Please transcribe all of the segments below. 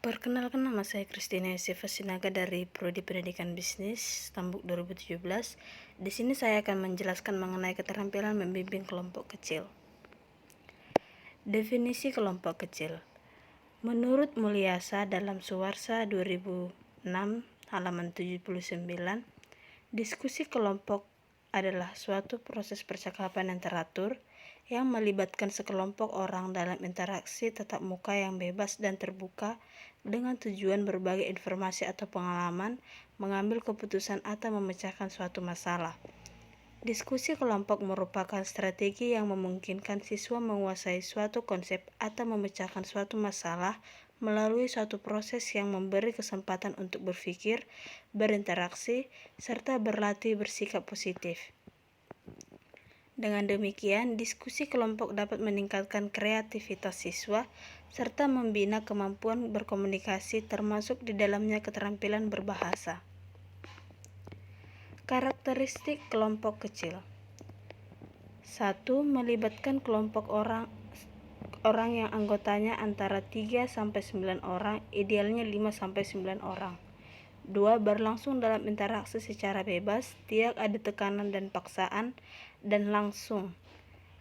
Perkenalkan, nama saya Christina Yosefa Sinaga dari Prodi Pendidikan Bisnis Tambuk 2017. Di sini saya akan menjelaskan mengenai keterampilan membimbing kelompok kecil. Definisi kelompok kecil. Menurut Mulyasa dalam Suwarsa 2006 halaman 79, diskusi kelompok adalah suatu proses percakapan yang teratur yang melibatkan sekelompok orang dalam interaksi tatap muka yang bebas dan terbuka dengan tujuan berbagi informasi atau pengalaman, mengambil keputusan atau memecahkan suatu masalah. Diskusi kelompok merupakan strategi yang memungkinkan siswa menguasai suatu konsep atau memecahkan suatu masalah melalui suatu proses yang memberi kesempatan untuk berpikir, berinteraksi, serta berlatih bersikap positif. Dengan demikian, diskusi kelompok dapat meningkatkan kreativitas siswa serta membina kemampuan berkomunikasi, termasuk di dalamnya keterampilan berbahasa. Karakteristik kelompok kecil. 1. Melibatkan kelompok orang yang anggotanya antara 3-9 orang, idealnya 5-9 orang. 2. Berlangsung dalam interaksi secara bebas, tidak ada tekanan dan paksaan, dan langsung.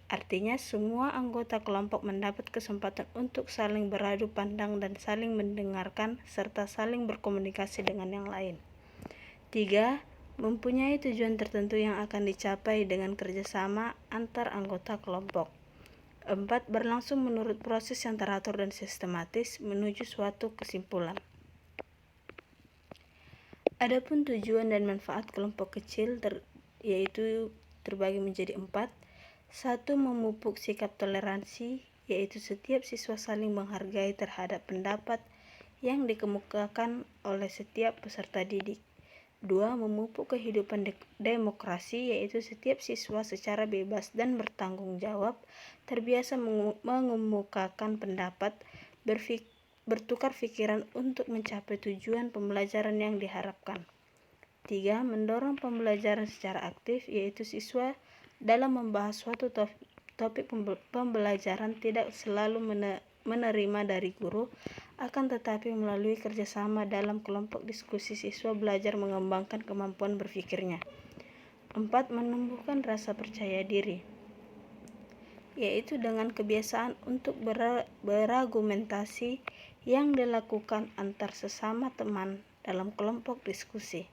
Artinya semua anggota kelompok mendapat kesempatan untuk saling beradu pandang dan saling mendengarkan serta saling berkomunikasi dengan yang lain. 3. Mempunyai tujuan tertentu yang akan dicapai dengan kerjasama antar anggota kelompok. 4. Berlangsung menurut proses yang teratur dan sistematis menuju suatu kesimpulan. Adapun tujuan dan manfaat kelompok kecil yaitu terbagi menjadi 4. 1. Memupuk sikap toleransi, yaitu setiap siswa saling menghargai terhadap pendapat yang dikemukakan oleh setiap peserta didik. 2. Memupuk kehidupan demokrasi, yaitu setiap siswa secara bebas dan bertanggung jawab terbiasa mengemukakan pendapat, bertukar pikiran untuk mencapai tujuan pembelajaran yang diharapkan. 3. Mendorong pembelajaran secara aktif, yaitu siswa dalam membahas suatu topik pembelajaran tidak selalu menerima dari guru, akan tetapi melalui kerjasama dalam kelompok diskusi siswa belajar mengembangkan kemampuan berpikirnya. 4. Menumbuhkan rasa percaya diri, yaitu dengan kebiasaan untuk berargumentasi yang dilakukan antar sesama teman dalam kelompok diskusi.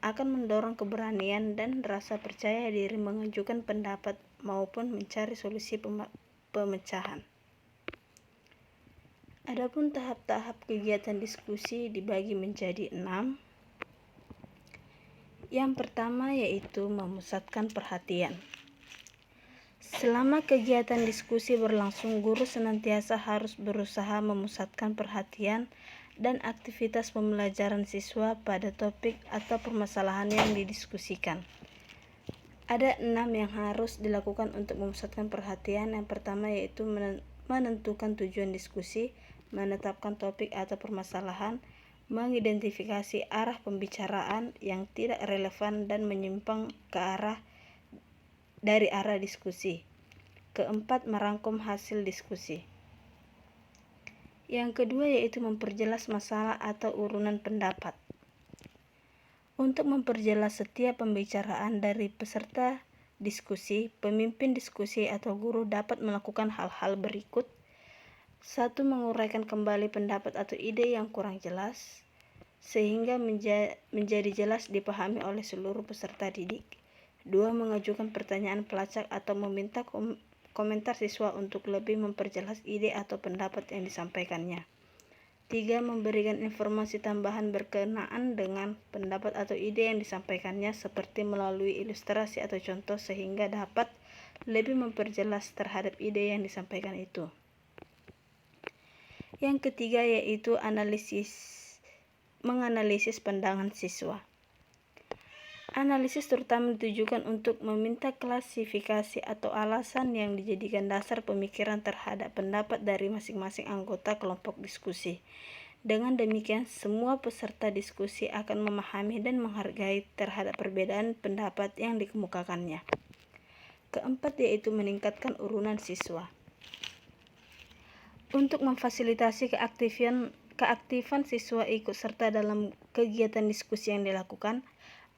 Akan mendorong keberanian dan rasa percaya diri mengajukan pendapat maupun mencari solusi pemecahan. Adapun tahap-tahap kegiatan diskusi dibagi menjadi 6. Yang pertama yaitu memusatkan perhatian. Selama kegiatan diskusi berlangsung, guru senantiasa harus berusaha memusatkan perhatian dan aktivitas pembelajaran siswa pada topik atau permasalahan yang didiskusikan. Ada 6 yang harus dilakukan untuk memusatkan perhatian. Yang pertama yaitu menentukan tujuan diskusi, menetapkan topik atau permasalahan, mengidentifikasi arah pembicaraan yang tidak relevan dan menyimpang dari arah diskusi. Keempat, merangkum hasil diskusi. Yang kedua yaitu memperjelas masalah atau urunan pendapat. Untuk memperjelas setiap pembicaraan dari peserta diskusi, pemimpin diskusi atau guru dapat melakukan hal-hal berikut. 1. Menguraikan kembali pendapat atau ide yang kurang jelas, sehingga menjadi jelas dipahami oleh seluruh peserta didik. 2. Mengajukan pertanyaan pelacak atau meminta komentar siswa untuk lebih memperjelas ide atau pendapat yang disampaikannya. 3. Memberikan informasi tambahan berkenaan dengan pendapat atau ide yang disampaikannya, seperti melalui ilustrasi atau contoh, sehingga dapat lebih memperjelas terhadap ide yang disampaikan itu. Yang ketiga yaitu menganalisis pandangan siswa. Analisis terutama ditujukan untuk meminta klasifikasi atau alasan yang dijadikan dasar pemikiran terhadap pendapat dari masing-masing anggota kelompok diskusi. Dengan demikian, semua peserta diskusi akan memahami dan menghargai terhadap perbedaan pendapat yang dikemukakannya. Keempat yaitu meningkatkan urunan siswa. Untuk memfasilitasi keaktifan siswa ikut serta dalam kegiatan diskusi yang dilakukan,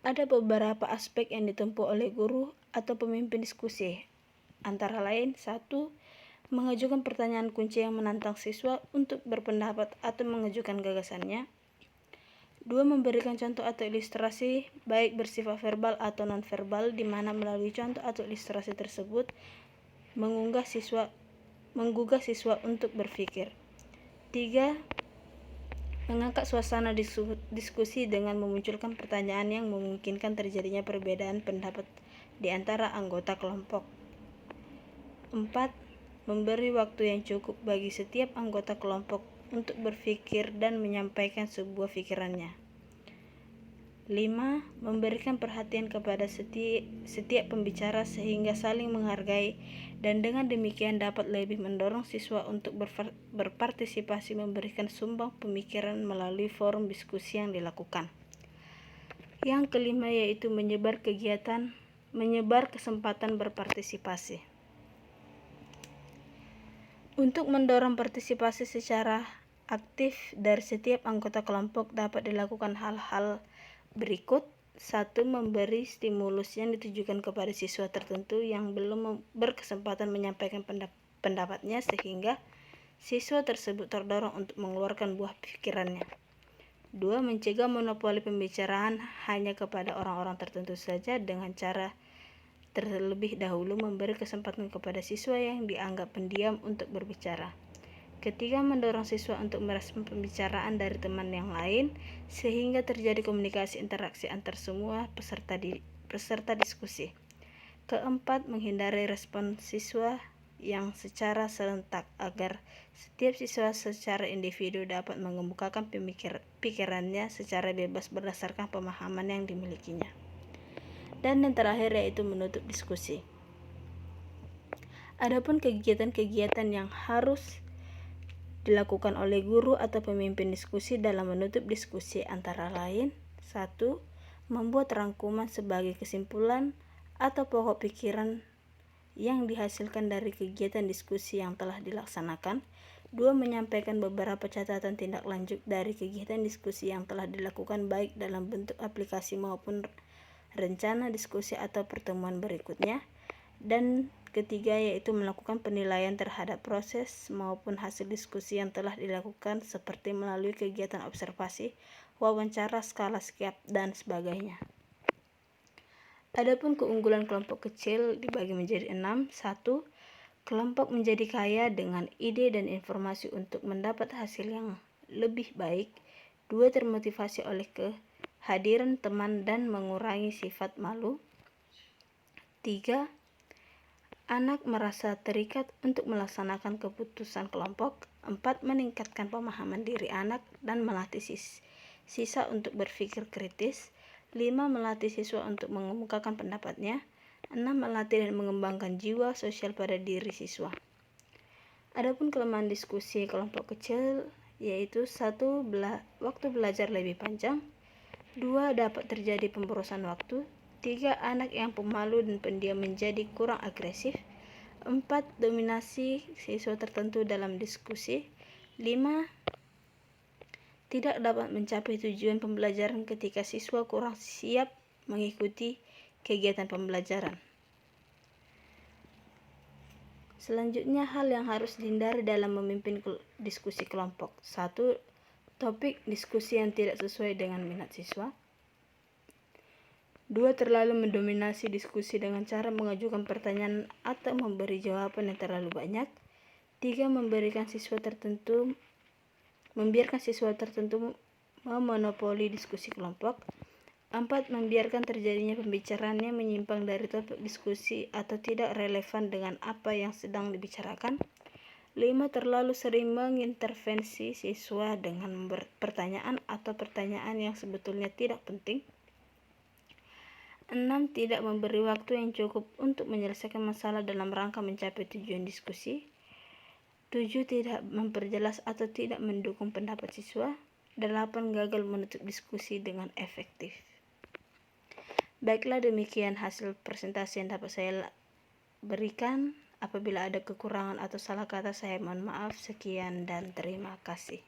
ada beberapa aspek yang ditempuh oleh guru atau pemimpin diskusi. Antara lain, 1. Mengajukan pertanyaan kunci yang menantang siswa untuk berpendapat atau mengajukan gagasannya. 2. Memberikan contoh atau ilustrasi baik bersifat verbal atau non-verbal, di mana melalui contoh atau ilustrasi tersebut menggugah siswa untuk berpikir. 3. Mengangkat suasana diskusi dengan memunculkan pertanyaan yang memungkinkan terjadinya perbedaan pendapat di antara anggota kelompok. 4. Memberi waktu yang cukup bagi setiap anggota kelompok untuk berpikir dan menyampaikan sebuah pikirannya. 5. Memberikan perhatian kepada setiap pembicara sehingga saling menghargai, dan dengan demikian dapat lebih mendorong siswa untuk berpartisipasi memberikan sumbang pemikiran melalui forum diskusi yang dilakukan. Yang kelima yaitu menyebar kesempatan berpartisipasi. Untuk mendorong partisipasi secara aktif dari setiap anggota kelompok dapat dilakukan hal-hal berikut. 1. Memberi stimulus yang ditujukan kepada siswa tertentu yang belum berkesempatan menyampaikan pendapatnya sehingga siswa tersebut terdorong untuk mengeluarkan buah pikirannya. 2. Mencegah monopoli pembicaraan hanya kepada orang-orang tertentu saja dengan cara terlebih dahulu memberi kesempatan kepada siswa yang dianggap pendiam untuk berbicara. Ketiga, mendorong siswa untuk merespon pembicaraan dari teman yang lain sehingga terjadi komunikasi interaksi antar semua peserta diskusi. Keempat, menghindari respon siswa yang secara serentak agar setiap siswa secara individu dapat mengemukakan pikirannya secara bebas berdasarkan pemahaman yang dimilikinya. Dan yang terakhir yaitu menutup diskusi. Adapun kegiatan-kegiatan yang harus dilakukan oleh guru atau pemimpin diskusi dalam menutup diskusi antara lain: 1. Membuat rangkuman sebagai kesimpulan atau pokok pikiran yang dihasilkan dari kegiatan diskusi yang telah dilaksanakan. 2. Menyampaikan beberapa catatan tindak lanjut dari kegiatan diskusi yang telah dilakukan baik dalam bentuk aplikasi maupun rencana diskusi atau pertemuan berikutnya. Dan ketiga yaitu melakukan penilaian terhadap proses maupun hasil diskusi yang telah dilakukan seperti melalui kegiatan observasi, wawancara, skala skiap, dan sebagainya. Adapun keunggulan kelompok kecil dibagi menjadi 6. 1. Kelompok menjadi kaya dengan ide dan informasi untuk mendapat hasil yang lebih baik. 2. Termotivasi oleh kehadiran teman dan mengurangi sifat malu. 3. Anak merasa terikat untuk melaksanakan keputusan kelompok. 4. Meningkatkan pemahaman diri anak dan melatih siswa untuk berpikir kritis. 5. Melatih siswa untuk mengemukakan pendapatnya. 6. Melatih dan mengembangkan jiwa sosial pada diri siswa. Adapun kelemahan diskusi kelompok kecil yaitu 1. Waktu belajar lebih panjang. 2. Dapat terjadi pemborosan waktu. 3. Anak yang pemalu dan pendiam menjadi kurang agresif. 4. Dominasi siswa tertentu dalam diskusi. 5. Tidak dapat mencapai tujuan pembelajaran ketika siswa kurang siap mengikuti kegiatan pembelajaran. Selanjutnya, hal yang harus dihindari dalam memimpin diskusi kelompok. 1. Topik diskusi yang tidak sesuai dengan minat siswa. 2. Terlalu mendominasi diskusi dengan cara mengajukan pertanyaan atau memberi jawaban yang terlalu banyak. 3. Membiarkan siswa tertentu memonopoli diskusi kelompok. 4. Membiarkan terjadinya pembicaraan yang menyimpang dari topik diskusi atau tidak relevan dengan apa yang sedang dibicarakan. 5. Terlalu sering mengintervensi siswa dengan pertanyaan atau pertanyaan yang sebetulnya tidak penting. 6. Tidak memberi waktu yang cukup untuk menyelesaikan masalah dalam rangka mencapai tujuan diskusi. 7. Tidak memperjelas atau tidak mendukung pendapat siswa. 8. Gagal menutup diskusi dengan efektif. Baiklah, demikian hasil presentasi yang dapat saya berikan. Apabila ada kekurangan atau salah kata, saya mohon maaf. Sekian dan terima kasih.